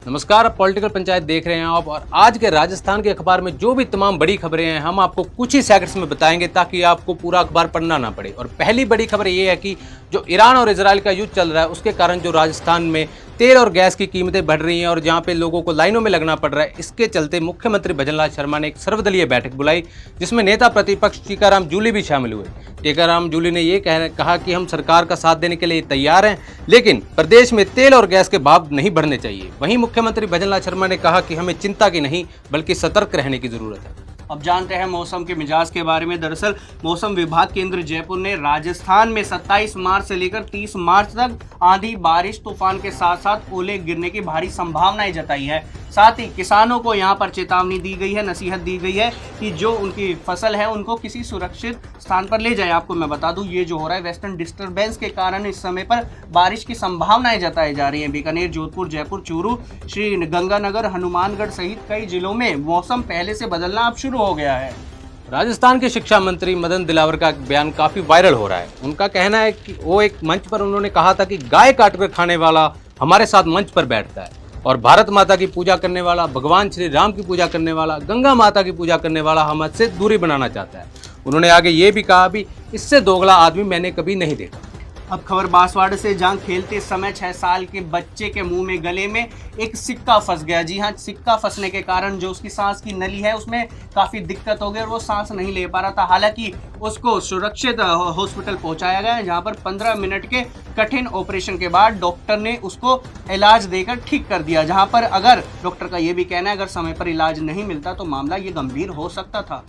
नमस्कार, आप पॉलिटिकल पंचायत देख रहे हैं आप। और आज के राजस्थान के अखबार में जो भी तमाम बड़ी खबरें हैं हम आपको कुछ ही सेकंड्स में बताएंगे ताकि आपको पूरा अखबार पढ़ना ना पड़े। और पहली बड़ी खबर ये है कि जो ईरान और इजराइल का युद्ध चल रहा है उसके कारण जो राजस्थान में तेल और गैस की कीमतें बढ़ रही हैं और जहां पे लोगों को लाइनों में लगना पड़ रहा है, इसके चलते मुख्यमंत्री भजनलाल शर्मा ने एक सर्वदलीय बैठक बुलाई जिसमें नेता प्रतिपक्ष टीकाराम जूली भी शामिल हुए। टीकाराम जूली ने ये कहा कि हम सरकार का साथ देने के लिए तैयार हैं, लेकिन प्रदेश में तेल और गैस के भाव नहीं बढ़ने चाहिए। वहीं मुख्यमंत्री भजनलाल शर्मा ने कहा कि हमें चिंता की नहीं बल्कि सतर्क रहने की जरूरत है। अब जानते हैं मौसम के मिजाज के बारे में। दरअसल मौसम विभाग केंद्र जयपुर ने राजस्थान में 27 मार्च से लेकर 30 मार्च तक आंधी, बारिश, तूफान के साथ साथ ओले गिरने की भारी संभावनाएं जताई है। साथ ही किसानों को यहां पर चेतावनी दी गई है, नसीहत दी गई है कि जो उनकी फसल है उनको किसी सुरक्षित स्थान पर ले जाए। आपको मैं बता दूं, ये जो हो रहा है वेस्टर्न डिस्टर्बेंस के कारण इस समय पर बारिश की संभावनाएं जताई जा रही हैं। बीकानेर, जोधपुर, जयपुर, चूरू, श्री गंगानगर, हनुमानगढ़ सहित कई जिलों में मौसम पहले से बदलना अब शुरू हो गया है। राजस्थान के शिक्षा मंत्री मदन दिलावर का बयान काफी वायरल हो रहा है। उनका कहना है कि वो एक मंच पर उन्होंने कहा था कि गाय काटकर खाने वाला हमारे साथ मंच पर बैठता है और भारत माता की पूजा करने वाला, भगवान श्री राम की पूजा करने वाला, गंगा माता की पूजा करने वाला हमसे दूरी बनाना चाहता है। उन्होंने आगे ये भी कहा भी इससे दोगला आदमी मैंने कभी नहीं देखा। अब खबर बांसवाड़ा से, जहां खेलते समय 6 साल के बच्चे के मुंह में, गले में एक सिक्का फंस गया। जी हां, सिक्का फंसने के कारण जो उसकी सांस की नली है उसमें काफ़ी दिक्कत हो गई और वो सांस नहीं ले पा रहा था। हालांकि उसको सुरक्षित हॉस्पिटल पहुंचाया गया, जहां पर 15 मिनट के कठिन ऑपरेशन के बाद डॉक्टर ने उसको इलाज देकर ठीक कर दिया। जहां पर अगर डॉक्टर का ये भी कहना है अगर समय पर इलाज नहीं मिलता तो मामला ये गंभीर हो सकता था।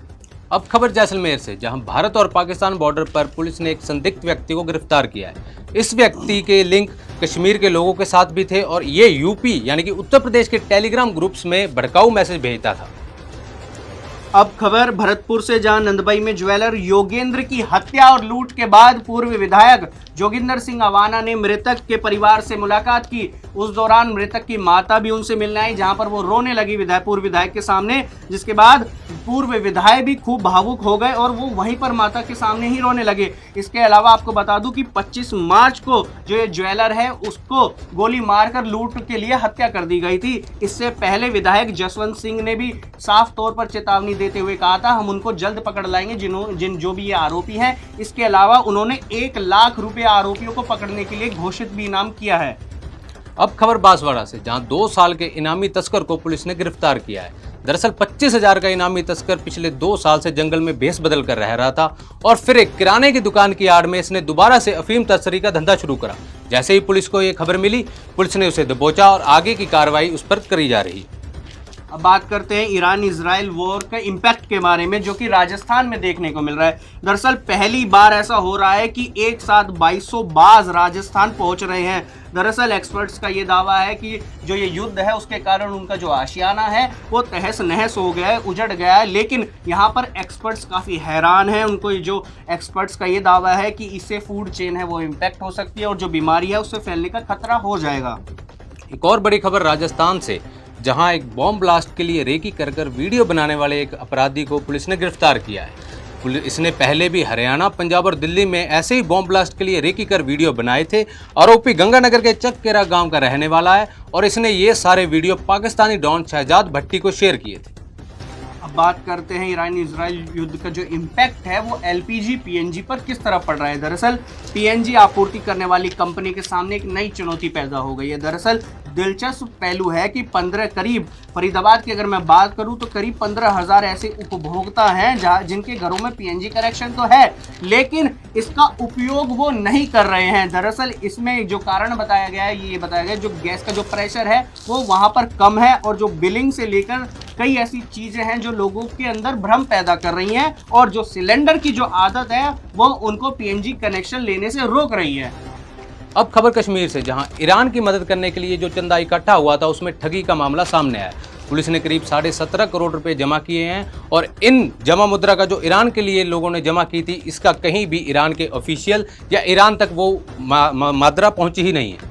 अब खबर जैसलमेर से, जहां भारत और पाकिस्तान बॉर्डर पर पुलिस ने एक संदिग्ध व्यक्ति को गिरफ्तार किया है। इस व्यक्ति के लिंक कश्मीर के लोगों के साथ भी थे और ये यूपी यानी कि उत्तर प्रदेश के टेलीग्राम ग्रुप्स में भड़काऊ मैसेज भेजता था। अब खबर भरतपुर से, जहां नंदबई में ज्वेलर योगेंद्र की हत्या और लूट के बाद पूर्व विधायक जोगिंदर सिंह अवाना ने मृतक के परिवार से मुलाकात की। उस दौरान मृतक की माता भी उनसे मिलने आई, जहां पर वो रोने लगी पूर्व विधायक के सामने, जिसके बाद पूर्व विधायक भी खूब भावुक हो गए और वो वहीं पर माता के सामने ही रोने लगे। इसके अलावा आपको बता दूं कि 25 मार्च को जो ये ज्वेलर है उसको गोली मारकर लूट के लिए हत्या कर दी गई थी। इससे पहले विधायक जसवंत सिंह ने भी साफ तौर पर चेतावनी देते हुए कहा था हम उनको जल्द पकड़ लाएंगे जो भी ये आरोपी हैं। इसके अलावा उन्होंने 1 लाख रुपए आरोपियों को पकड़ने के लिए घोषित भी इनाम किया है। अब खबर बांसवाड़ा से, जहां 2 साल के इनामी तस्कर को पुलिस ने गिरफ्तार किया है। दरअसल 25,000 का इनामी तस्कर पिछले 2 साल से जंगल में भेष बदल कर रह रहा था और फिर एक किराने की दुकान की आड़ में इसने दोबारा से अफीम तस्करी का धंधा शुरू करा। जैसे ही पुलिस को ये खबर मिली, पुलिस ने उसे दबोचा और आगे की कार्रवाई उस पर करी जा रही। अब बात करते हैं ईरान इजराइल वॉर के इम्पैक्ट के बारे में, जो कि राजस्थान में देखने को मिल रहा है। दरअसल पहली बार ऐसा हो रहा है कि एक साथ 2200 बाज राजस्थान पहुंच रहे हैं। दरअसल एक्सपर्ट्स का ये दावा है कि जो ये युद्ध है उसके कारण उनका जो आशियाना है वो तहस नहस हो गया है, उजड़ गया है। लेकिन यहाँ पर एक्सपर्ट्स काफ़ी हैरान हैं। उनको जो एक्सपर्ट्स का ये दावा है कि इससे फूड चेन है वो इम्पैक्ट हो सकती है और जो बीमारी है उससे फैलने का खतरा हो जाएगा। एक और बड़ी खबर राजस्थान से, जहां एक बॉम्ब ब्लास्ट के लिए रेकी कर वीडियो बनाने वाले एक अपराधी को पुलिस ने गिरफ्तार किया है। इसने पहले भी हरियाणा, पंजाब और दिल्ली में ऐसे ही बॉम्ब ब्लास्ट के लिए रेकी कर वीडियो बनाए थे। आरोपी गंगानगर के चककेरा गांव का रहने वाला है और इसने ये सारे वीडियो पाकिस्तानी डॉन शहजाद भट्टी को शेयर किए थे। अब बात करते हैं ईरान इजराइल युद्ध का जो इम्पैक्ट है वो एलपीजी पीएनजी पर किस तरह पड़ रहा है। दरअसल पीएनजी आपूर्ति करने वाली कंपनी के सामने एक नई चुनौती पैदा हो गई है। दरअसल दिलचस्प पहलू है कि करीब फरीदाबाद की अगर मैं बात करूं तो करीब 15,000 ऐसे उपभोक्ता हैं जिनके घरों में पीएनजी कनेक्शन तो है लेकिन इसका उपयोग वो नहीं कर रहे हैं। दरअसल इसमें जो कारण बताया गया है ये बताया गया जो गैस का जो प्रेशर है वो वहां पर कम है और जो बिलिंग से लेकर कई ऐसी चीजें हैं जो लोगों के अंदर भ्रम पैदा कर रही हैं और जो सिलेंडर की जो आदत है वो उनको पीएनजी कनेक्शन लेने से रोक रही है। अब खबर कश्मीर से, जहां ईरान की मदद करने के लिए जो चंदा इकट्ठा हुआ था उसमें ठगी का मामला सामने आया। पुलिस ने करीब 17.5 करोड़ रुपए जमा किए हैं और इन जमा मुद्रा का जो ईरान के लिए लोगों ने जमा की थी इसका कहीं भी ईरान के ऑफिशियल या ईरान तक वो मुद्रा पहुंची ही नहीं है।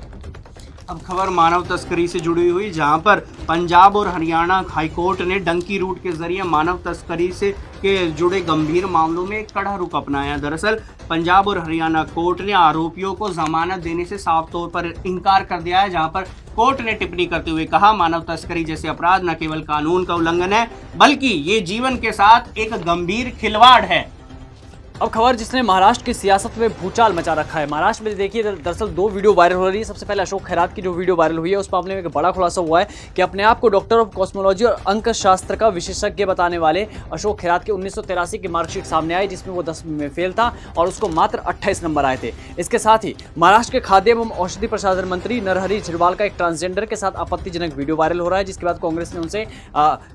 अब खबर मानव तस्करी से जुड़ी हुई, जहां पर पंजाब और हरियाणा हाईकोर्ट ने डंकी रूट के जरिए मानव तस्करी से के जुड़े गंभीर मामलों में कड़ा रुख अपनाया। दरअसल पंजाब और हरियाणा कोर्ट ने आरोपियों को जमानत देने से साफ तौर पर इनकार कर दिया है, जहां पर कोर्ट ने टिप्पणी करते हुए कहा, मानव तस्करी जैसे अपराध न केवल कानून का उल्लंघन है, बल्कि ये जीवन के साथ एक गंभीर खिलवाड़ है। अब खबर जिसने महाराष्ट्र की सियासत में भूचाल मचा रखा है। महाराष्ट्र में देखिए दरअसल दो वीडियो वायरल हो रही है। सबसे पहले अशोक खैरात की जो वीडियो वायरल हुई है उस मामले में एक बड़ा खुलासा हुआ है कि अपने आप को डॉक्टर ऑफ कॉस्मोलॉजी और अंक शास्त्र का विशेषज्ञ बताने वाले अशोक खैरात की 1983 की मार्कशीट सामने आई, जिसमें वो 10 में फेल था और उसको मात्र 28 नंबर आए थे। इसके साथ ही महाराष्ट्र के खाद्य एवं औषधि प्रसाधन मंत्री नरहरि झिरवाल का एक ट्रांसजेंडर के साथ आपत्तिजनक वीडियो वायरल हो रहा है, जिसके बाद कांग्रेस ने उनसे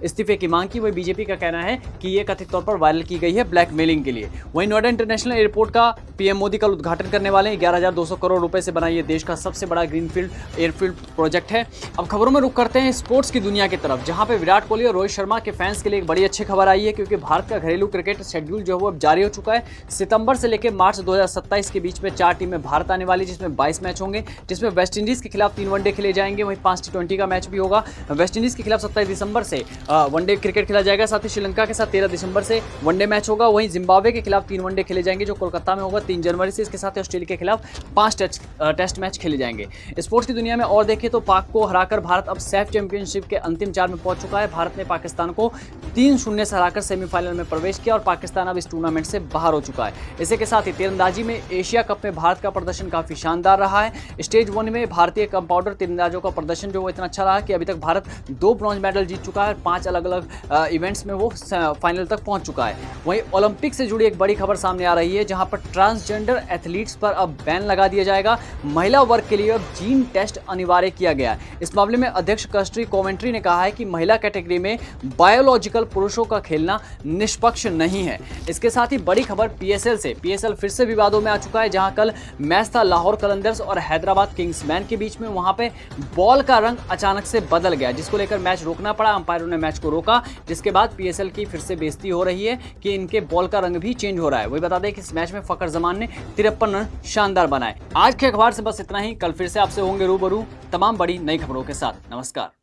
इस्तीफे की मांग की। वही बीजेपी का कहना है कि ये कथित तौर पर वायरल की गई है ब्लैकमेलिंग के लिए। वहीं नोएडा इंटरनेशनल एयरपोर्ट का पीएम मोदी कल उद्घाटन करने वाले हैं। 11,200 करोड़ रुपए से बना ये देश का सबसे बड़ा ग्रीनफील्ड एयरफील्ड प्रोजेक्ट है। अब खबरों में रुख करते हैं स्पोर्ट्स की दुनिया की तरफ, जहां पे विराट कोहली और रोहित शर्मा के फैंस के लिए एक बड़ी अच्छी खबर आई है, क्योंकि भारत का घरेलू क्रिकेट शेड्यूल जो है वो अब जारी हो चुका है। सितंबर से लेकर मार्च 2027 के बीच में 4 टीमें भारत आने वाली, जिसमें 22 मैच होंगे, जिसमें वेस्ट इंडीज के खिलाफ 3 वनडे खेले जाएंगे, वहीं 5 T20 का मैच भी होगा। वेस्ट इंडीज के खिलाफ 27 दिसंबर से वनडे क्रिकेट खेला जाएगा, साथ ही श्रीलंका के साथ 13 दिसंबर से वनडे मैच होगा। वहीं जिम्बाब्वे के खिलाफ 3 वनडे खेले जाएंगे जो कोलकाता में होगा 3 जनवरी से। इसके साथ ऑस्ट्रेलिया के खिलाफ 5 टेस्ट मैच खेले जाएंगे। स्पोर्ट्स की दुनिया में और देखें तो पाक को हराकर भारत अब सैफ चैंपियनशिप के अंतिम 4 में पहुंच चुका है। भारत ने पाकिस्तान को 3-0 से हराकर सेमीफाइनल में प्रवेश किया और पाकिस्तान अब इस टूर्नामेंट से बाहर हो चुका है। इसी के साथ ही तीरंदाजी में एशिया कप में भारत का प्रदर्शन काफी शानदार रहा है। स्टेज 1 में भारतीय कंपाउंडर तीरंदाजों का प्रदर्शन जो वो इतना अच्छा रहा कि अभी तक भारत 2 ब्रॉन्ज मेडल जीत चुका है। 5 अलग अलग इवेंट्स में वो फाइनल तक पहुंच चुका है। वहीं ओलंपिक से जुड़ी एक बड़ी खबर सामने आ रही है, जहां पर ट्रांसजेंडर एथलीट्स पर अब बैन लगा दिया जाएगा। महिला वर्ग के लिए अब जीन टेस्ट अनिवार्य किया गया है। इस मामले में अध्यक्ष कस्ट्री कोवेंट्री ने कहा है कि महिला कैटेगरी में बायोलॉजिकल पुरुषों का खेलना निष्पक्ष नहीं है। इसके साथ ही बड़ी खबर पीएसएल से। पीएसएल फिर से विवादों में आ चुका है, जहां कल मैच था लाहौर कलंदर्स और हैदराबाद किंग्समैन के बीच में। वहां पे बॉल का रंग अचानक से बदल गया, जिसको लेकर मैच रोकना पड़ा। अंपायरों ने मैच को रोका, जिसके बाद पीएसएल की फिर से बेइज्जती हो रही है कि इनके बॉल का रंग भी चेंज हो रहा है। वही बता दें कि इस मैच में फकर जमान ने 53 रन शानदार बनाए। आज के अखबार से बस इतना ही। कल फिर से आपसे होंगे रूबरू तमाम बड़ी नई खबरों के साथ। नमस्कार।